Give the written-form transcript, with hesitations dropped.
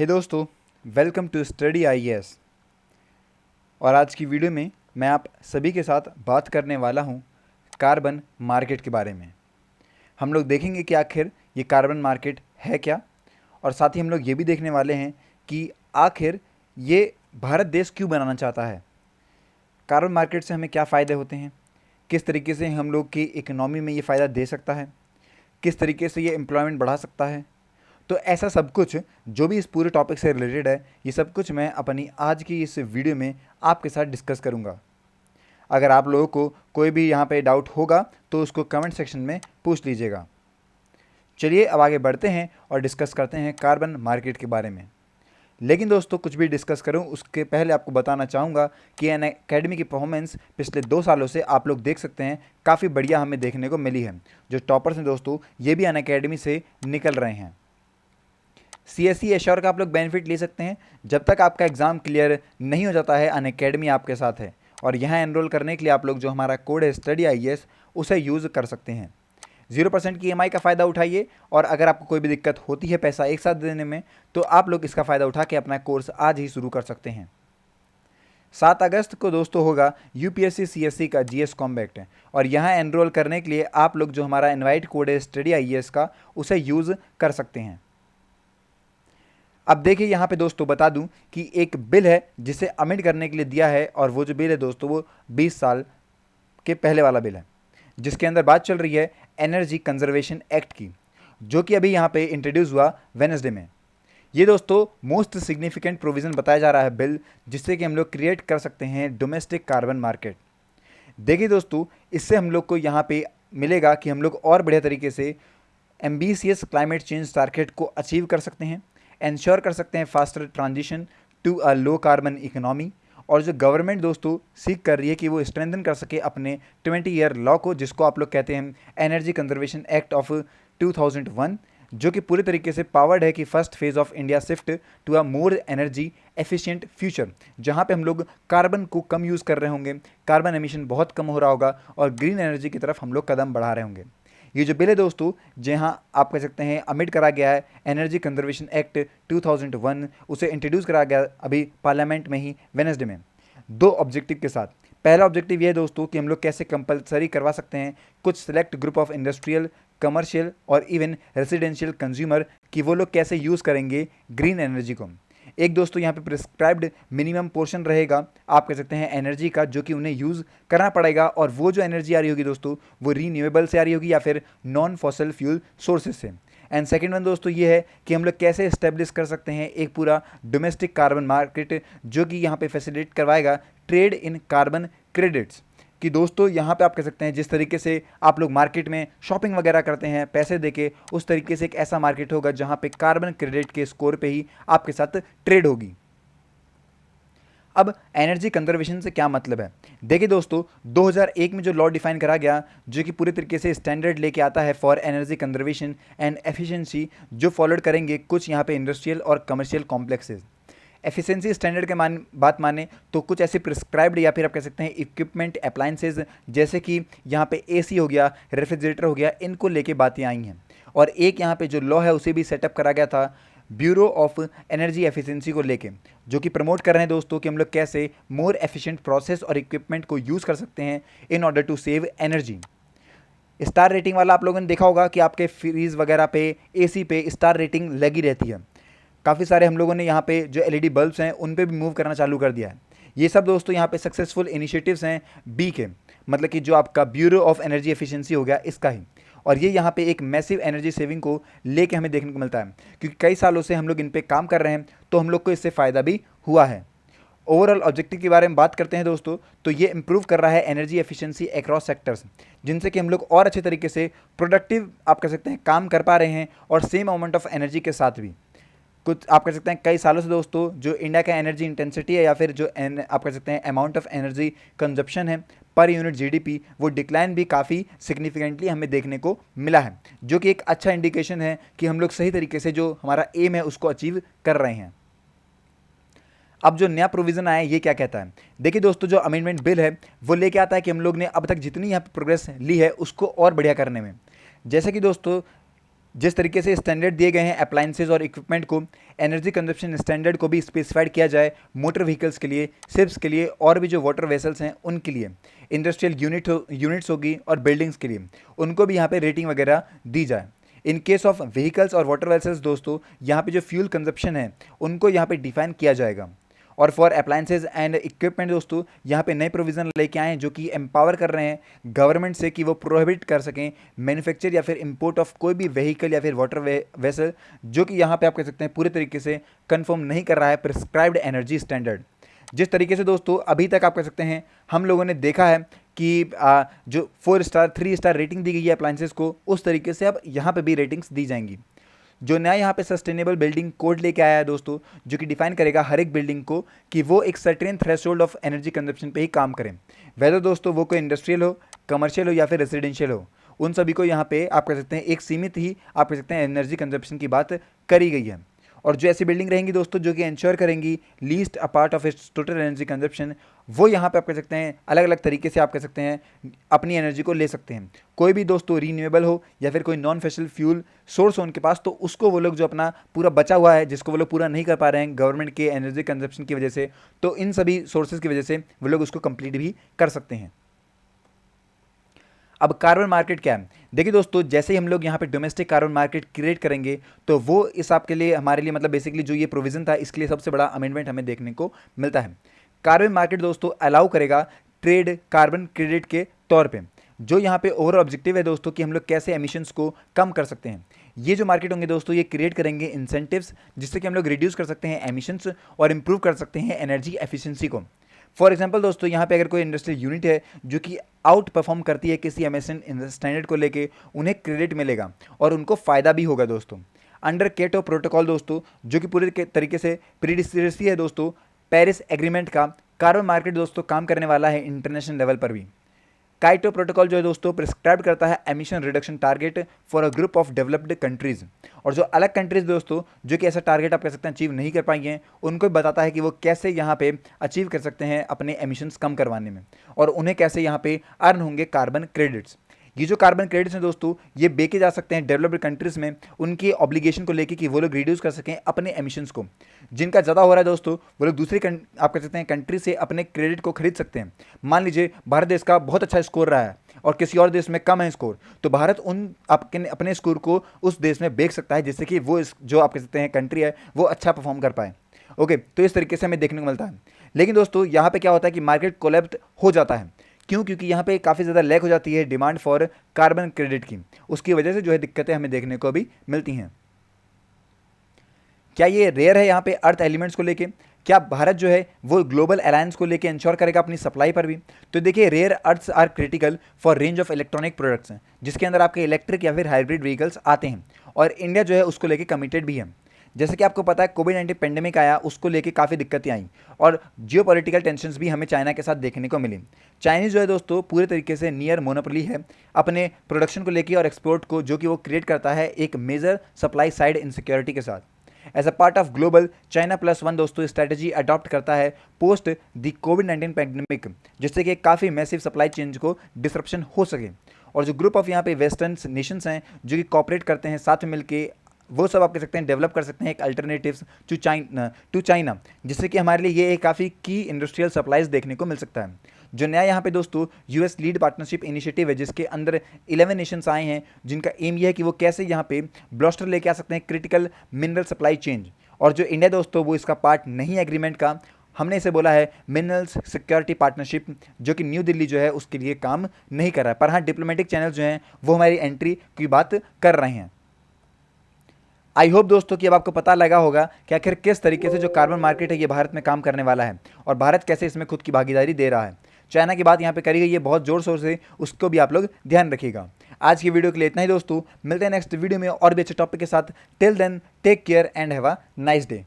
हे दोस्तों, welcome to study IAS. और आज की वीडियो में मैं आप सभी के साथ बात करने वाला हूं कार्बन मार्केट के बारे में। हम लोग देखेंगे कि आखिर ये कार्बन मार्केट है क्या, और साथ ही हम लोग ये भी देखने वाले हैं कि आखिर ये भारत देश क्यों बनाना चाहता है। कार्बन मार्केट से हमें क्या फ़ायदे होते हैं, किस तरीके से हम लोग की इकोनॉमी में ये फ़ायदा दे सकता है, किस तरीके से ये एम्प्लॉयमेंट बढ़ा सकता है। तो ऐसा सब कुछ जो भी इस पूरे टॉपिक से रिलेटेड है, ये सब कुछ मैं अपनी आज की इस वीडियो में आपके साथ डिस्कस करूंगा। अगर आप लोगों को कोई भी यहाँ पे डाउट होगा तो उसको कमेंट सेक्शन में पूछ लीजिएगा। चलिए अब आगे बढ़ते हैं और डिस्कस करते हैं कार्बन मार्केट के बारे में। लेकिन दोस्तों, कुछ भी डिस्कस करूं उसके पहले आपको बताना चाहूँगा कि अनअकैडमी की परफॉर्मेंस पिछले 2 सालों से आप लोग देख सकते हैं काफ़ी बढ़िया हमें देखने को मिली है। जो टॉपर्स हैं दोस्तों, ये भी अनअकैडमी से निकल रहे हैं। CSE एश्योर का आप लोग बेनिफिट ले सकते हैं। जब तक आपका एग्ज़ाम क्लियर नहीं हो जाता है, अनअकैडमी आपके साथ है। और यहाँ एनरोल करने के लिए आप लोग जो हमारा कोड है स्टडी आईएएस, उसे यूज़ कर सकते हैं। 0% की EMI का फ़ायदा उठाइए, और अगर आपको कोई भी दिक्कत होती है पैसा एक साथ देने में, तो आप लोग इसका फ़ायदा उठा के अपना कोर्स आज ही शुरू कर सकते हैं। 7 अगस्त को दोस्तों होगा UPSC CSE का GS कॉम्बैक्ट, और यहाँ एनरोल करने के लिए आप लोग जो हमारा इनवाइट कोड है स्टडी आईएएस का, उसे यूज़ कर सकते हैं। अब देखिए यहाँ पे दोस्तों बता दूं कि एक बिल है जिसे अमेंड करने के लिए दिया है, और वो जो बिल है दोस्तों वो 20 साल के पहले वाला बिल है, जिसके अंदर बात चल रही है एनर्जी कंजर्वेशन एक्ट की, जो कि अभी यहाँ पे इंट्रोड्यूस हुआ वेडनेसडे में। ये दोस्तों मोस्ट सिग्निफिकेंट प्रोविज़न बताया जा रहा है बिल, जिससे कि हम लोग क्रिएट कर सकते हैं डोमेस्टिक कार्बन मार्केट। देखिए दोस्तों, इससे हम लोग को यहाँ पे मिलेगा कि हम लोग और बढ़िया तरीके से एम्बिशियस क्लाइमेट चेंज टारगेट को अचीव कर सकते हैं, इंश्योर कर सकते हैं faster transition to a low carbon economy. और जो गवर्नमेंट दोस्तों सीख कर रही है कि वो स्ट्रेंथन कर सके अपने 20 ईयर लॉ को, जिसको आप लोग कहते हैं एनर्जी कंजर्वेशन एक्ट ऑफ 2001, जो कि पूरी तरीके से पावर्ड है कि first phase of India shift to a more energy efficient future, जहां पे हम लोग कार्बन को कम यूज़ कर रहे होंगे, कार्बन एमिशन बहुत कम हो रहा होगा, और ग्रीन एनर्जी की तरफ हम लोग कदम बढ़ा रहे होंगे। ये जो बिल है दोस्तों, जहां आप कह सकते हैं अमिट करा गया है एनर्जी कंजर्वेशन एक्ट 2001, उसे इंट्रोड्यूस करा गया अभी पार्लियामेंट में ही वेडनेसडे में, 2 ऑब्जेक्टिव के साथ। पहला ऑब्जेक्टिव ये है दोस्तों कि हम लोग कैसे कंपलसरी करवा सकते हैं कुछ select group of industrial, commercial और इवन रेसिडेंशियल कंज्यूमर, कि वो लोग कैसे यूज़ करेंगे ग्रीन एनर्जी को। एक दोस्तों यहाँ पे प्रिस्क्राइब्ड मिनिमम पोर्शन रहेगा, आप कह सकते हैं एनर्जी का, जो कि उन्हें यूज़ करना पड़ेगा, और वो जो एनर्जी आ रही होगी दोस्तों, वो रीन्यूएबल से आ रही होगी या फिर नॉन फॉसल फ्यूल सोर्सेज से। एंड सेकेंड वन दोस्तों ये है कि हम लोग कैसे इस्टेब्लिश कर सकते हैं एक पूरा डोमेस्टिक कार्बन मार्केट, जो कि यहाँ पे फैसिलिटेट करवाएगा ट्रेड इन कार्बन क्रेडिट्स। कि दोस्तों यहाँ पे आप कह सकते हैं जिस तरीके से आप लोग मार्केट में शॉपिंग वगैरह करते हैं पैसे देके, उस तरीके से एक ऐसा मार्केट होगा जहाँ पे कार्बन क्रेडिट के स्कोर पे ही आपके साथ ट्रेड होगी। अब एनर्जी कंजर्वेशन से क्या मतलब है, देखिए दोस्तों, 2001 में जो लॉ डिफाइन करा गया, जो कि पूरे तरीके से स्टैंडर्ड लेके आता है for energy conservation and efficiency, जो फॉलोड करेंगे कुछ यहाँ पे इंडस्ट्रियल और कमर्शियल कॉम्प्लेक्सेस। एफिशिएंसी स्टैंडर्ड के बात माने तो कुछ ऐसे प्रिस्क्राइब्ड या फिर आप कह सकते हैं इक्विपमेंट अप्लायंसेज, जैसे कि यहाँ पे AC हो गया, रेफ्रिजरेटर हो गया, इनको लेके बातें आई हैं। और एक यहाँ पे जो लॉ है उसे भी सेटअप करा गया था ब्यूरो ऑफ एनर्जी एफिशिएंसी को लेके, जो कि प्रमोट कर रहे हैं दोस्तों कि हम लोग कैसे मोर एफिशिएंट प्रोसेस और इक्विपमेंट को यूज़ कर सकते हैं in order to save energy. Star rating वाला आप लोगों ने देखा होगा कि आपके फ्रीज वगैरह पे, AC पे स्टार रेटिंग लगी रहती है। काफ़ी सारे हम लोगों ने यहाँ पे जो LED बल्ब्स हैं उन पे भी मूव करना चालू कर दिया है। ये सब दोस्तों यहाँ पे सक्सेसफुल इनिशिएटिव्स हैं बी के, मतलब कि जो आपका ब्यूरो ऑफ एनर्जी एफिशिएंसी हो गया इसका ही। और ये यहाँ पे एक मैसिव एनर्जी सेविंग को लेके हमें देखने को मिलता है, क्योंकि कई सालों से हम लोग इन पे काम कर रहे हैं, तो हम लोग को इससे फ़ायदा भी हुआ है। ओवरऑल ऑब्जेक्टिव के बारे में बात करते हैं दोस्तों, तो ये इंप्रूव कर रहा है एनर्जी एफिशिएंसी अक्रॉस सेक्टर्स, जिनसे कि हम लोग और अच्छे तरीके से प्रोडक्टिव आप कह सकते हैं काम कर पा रहे हैं, और सेम अमाउंट ऑफ एनर्जी के साथ भी। कुछ आप कह सकते हैं कई सालों से दोस्तों जो इंडिया का एनर्जी इंटेंसिटी है, या फिर जो आप कह सकते हैं अमाउंट ऑफ एनर्जी कंजप्शन है पर यूनिट GDP, वो डिक्लाइन भी काफ़ी सिग्निफिकेंटली हमें देखने को मिला है, जो कि एक अच्छा इंडिकेशन है कि हम लोग सही तरीके से जो हमारा एम है उसको अचीव कर रहे हैं। अब जो नया प्रोविज़न आया है ये क्या कहता है, देखिए दोस्तों, जो अमेंडमेंट बिल है वो लेके आता है कि हम लोग ने अब तक जितनी यहाँ पे प्रोग्रेस ली है उसको और बढ़िया करने में। जैसे कि दोस्तों जिस तरीके से स्टैंडर्ड दिए गए हैं अप्लायंसेज और इक्विपमेंट को, एनर्जी कंजप्शन स्टैंडर्ड को भी स्पेसिफाइड किया जाए मोटर व्हीकल्स के लिए, शिप्स के लिए और भी जो वाटर वेसल्स हैं उनके लिए, इंडस्ट्रियल यूनिट्स होगी और बिल्डिंग्स के लिए उनको भी यहाँ पे रेटिंग वगैरह दी जाए। इन केस ऑफ व्हीकल्स और वाटर वेसल्स दोस्तों, यहाँ पे जो फ्यूल कंजप्शन है उनको यहाँ पे डिफाइन किया जाएगा। और फॉर अप्लायंसेज एंड इक्विपमेंट दोस्तों, यहाँ पे नए प्रोविज़न लेके आए हैं जो कि एम्पावर कर रहे हैं गवर्नमेंट से कि वो प्रोहिबिट कर सकें मैन्युफैक्चर या फिर इंपोर्ट ऑफ कोई भी व्हीकल या फिर वाटर वेसल जो कि यहाँ पे आप कह सकते हैं पूरे तरीके से कंफर्म नहीं कर रहा है प्रिस्क्राइब्ड एनर्जी स्टैंडर्ड। जिस तरीके से दोस्तों अभी तक आप कह सकते हैं हम लोगों ने देखा है कि जो 4 स्टार 3 स्टार रेटिंग दी गई है अप्लायंसेस को, उस तरीके से अब यहाँ पे भी रेटिंग्स दी जाएंगी। जो नया यहाँ पे सस्टेनेबल बिल्डिंग कोड लेके आया है दोस्तों, जो कि डिफाइन करेगा हर एक बिल्डिंग को कि वो एक certain threshold of energy consumption पे ही काम करें, वैसे दोस्तों वो कोई इंडस्ट्रियल हो, कमर्शियल हो या फिर रेजिडेंशियल हो, उन सभी को यहाँ पे आप कह सकते हैं एक सीमित ही आप कह सकते हैं एनर्जी कंजप्शन की बात करी गई है। और जो ऐसी बिल्डिंग रहेंगी दोस्तों जो कि इंश्योर करेंगी least a part of its total energy consumption, वो यहाँ पे आप कह सकते हैं अलग अलग तरीके से आप कह सकते हैं अपनी एनर्जी को ले सकते हैं। कोई भी दोस्तों रीन्यूएबल हो या फिर कोई नॉन फॉसिल फ्यूल सोर्स हो उनके पास, तो उसको वो लोग जो अपना पूरा बचा हुआ है जिसको वो लोग पूरा नहीं कर पा रहे हैं गवर्नमेंट के एनर्जी कंजप्शन की वजह से, तो इन सभी सोर्सेज की वजह से वो लोग उसको कंप्लीट भी कर सकते हैं। अब कार्बन मार्केट क्या है? देखिए दोस्तों, जैसे ही हम लोग यहाँ पे डोमेस्टिक कार्बन मार्केट क्रिएट करेंगे तो वो इस आपके लिए हमारे लिए मतलब बेसिकली जो ये प्रोविजन था इसके लिए सबसे बड़ा अमेंडमेंट हमें देखने को मिलता है। कार्बन मार्केट दोस्तों अलाउ करेगा ट्रेड कार्बन क्रेडिट के तौर पे। जो यहाँ पे ओवरऑल ऑब्जेक्टिव है दोस्तों कि हम लोग कैसे एमिशंस को कम कर सकते हैं। ये जो मार्केट होंगे दोस्तों ये क्रिएट करेंगे इंसेंटिव्स जिससे कि हम लोग रिड्यूस कर सकते हैं एमिशंस और इंप्रूव कर सकते हैं एनर्जी एफिशिएंसी को। फॉर एग्जाम्पल दोस्तों, यहाँ पे अगर कोई इंडस्ट्रियल यूनिट है जो कि आउट परफॉर्म करती है किसी एमिशन स्टैंडर्ड को लेके, उन्हें क्रेडिट मिलेगा और उनको फ़ायदा भी होगा दोस्तों। अंडर केटो प्रोटोकॉल दोस्तों, जो कि पूरे तरीके से प्रीडिस्टेंसी है दोस्तों पेरिस एग्रीमेंट का, कार्बन मार्केट दोस्तों काम करने वाला है इंटरनेशनल लेवल पर भी। काइटो प्रोटोकॉल जो है दोस्तों प्रिस्क्राइब करता है emission reduction target for a group of developed countries, और जो अलग कंट्रीज़ दोस्तों जो कि ऐसा टारगेट आप कह सकते हैं अचीव नहीं कर पाई हैं, उनको भी बताता है कि वो कैसे यहाँ पे अचीव कर सकते हैं अपने एमिशंस कम करवाने में, और उन्हें कैसे यहाँ पे अर्न होंगे कार्बन क्रेडिट्स। ये जो कार्बन क्रेडिट्स हैं दोस्तों ये बेचे जा सकते हैं डेवलप्ड कंट्रीज़ में उनकी ऑब्लिगेशन को लेके कि वो लोग रिड्यूस कर सकें अपने एमिशंस को। जिनका ज़्यादा हो रहा है दोस्तों वो लोग दूसरी आप कह सकते हैं कंट्री से अपने क्रेडिट को खरीद सकते हैं। मान लीजिए भारत देश का बहुत अच्छा स्कोर रहा है और किसी और देश में कम है स्कोर, तो भारत उन अपने स्कोर को उस देश में बेच सकता है जिससे कि वो जो आप कह सकते हैं कंट्री है वो अच्छा परफॉर्म कर पाए। ओके, तो इस तरीके से हमें देखने को मिलता है। लेकिन दोस्तों यहाँ पे क्या होता है कि मार्केट कोलैप्स हो जाता है। क्यों? क्योंकि यहाँ पे काफ़ी ज़्यादा लैक हो जाती है डिमांड फॉर कार्बन क्रेडिट की, उसकी वजह से जो है दिक्कतें हमें देखने को भी मिलती हैं। क्या ये रेयर है यहाँ पे अर्थ एलिमेंट्स को लेके? क्या भारत जो है वो ग्लोबल अलायंस को लेके इंश्योर करेगा अपनी सप्लाई पर भी? तो देखिए, rare earths are critical for range of electronic products हैं जिसके अंदर आपके इलेक्ट्रिक या फिर हाइब्रिड व्हीकल्स आते हैं, और इंडिया जो है उसको लेके कमिटेड भी है। जैसे कि आपको पता है कोविड-19 पेंडेमिक आया, उसको लेके काफ़ी दिक्कतें आई और जियोपॉलिटिकल टेंशन्स भी हमें चाइना के साथ देखने को मिली। चाइनीज़ जो है दोस्तों पूरे तरीके से नियर मोनोपोली है अपने प्रोडक्शन को लेके और एक्सपोर्ट को, जो कि वो क्रिएट करता है एक मेजर सप्लाई साइड इनसिक्योरिटी के साथ। As a part of global China +1 दोस्तों स्ट्रैटेजी अडॉप्ट करता है पोस्ट द कोविड-19 पेंडेमिक, जिससे कि काफ़ी मैसिव सप्लाई चेंज को डिसरप्शन हो सके। और जो ग्रुप ऑफ यहाँ पे वेस्टर्न नेशंस हैं जो कि कॉपरेट करते हैं साथ में मिलके, वो सब आप कह सकते हैं डेवलप कर सकते हैं एक अल्टरनेटिव्स टू चाइना, जिससे कि हमारे लिए ये एक काफ़ी की इंडस्ट्रियल सप्लाईज देखने को मिल सकता है। जो नया यहाँ पे दोस्तों यूएस लीड पार्टनरशिप इनिशिएटिव है जिसके अंदर 11 नेशंस आए हैं, जिनका एम ये है कि वो कैसे यहाँ पे ब्लॉस्टर लेके आ सकते हैं क्रिटिकल मिनरल सप्लाई चेंज। और जो इंडिया दोस्तों वो इसका पार्ट नहीं है एग्रीमेंट का, हमने इसे बोला है मिनरल्स सिक्योरिटी पार्टनरशिप, जो कि न्यू दिल्ली जो है उसके लिए काम नहीं कर रहा है। पर हाँ, डिप्लोमेटिक चैनल जो हैं वो हमारी एंट्री की बात कर रहे हैं। आई होप दोस्तों कि अब आपको पता लगा होगा कि आखिर किस तरीके से जो कार्बन मार्केट है ये भारत में काम करने वाला है और भारत कैसे इसमें खुद की भागीदारी दे रहा है। चाइना की बात यहाँ पे करी गई है बहुत जोर शोर से, उसको भी आप लोग ध्यान रखिएगा। आज की वीडियो के लिए इतना ही दोस्तों, मिलते हैं नेक्स्ट वीडियो में और भी अच्छे टॉपिक के साथ। Till then take care and have a nice day.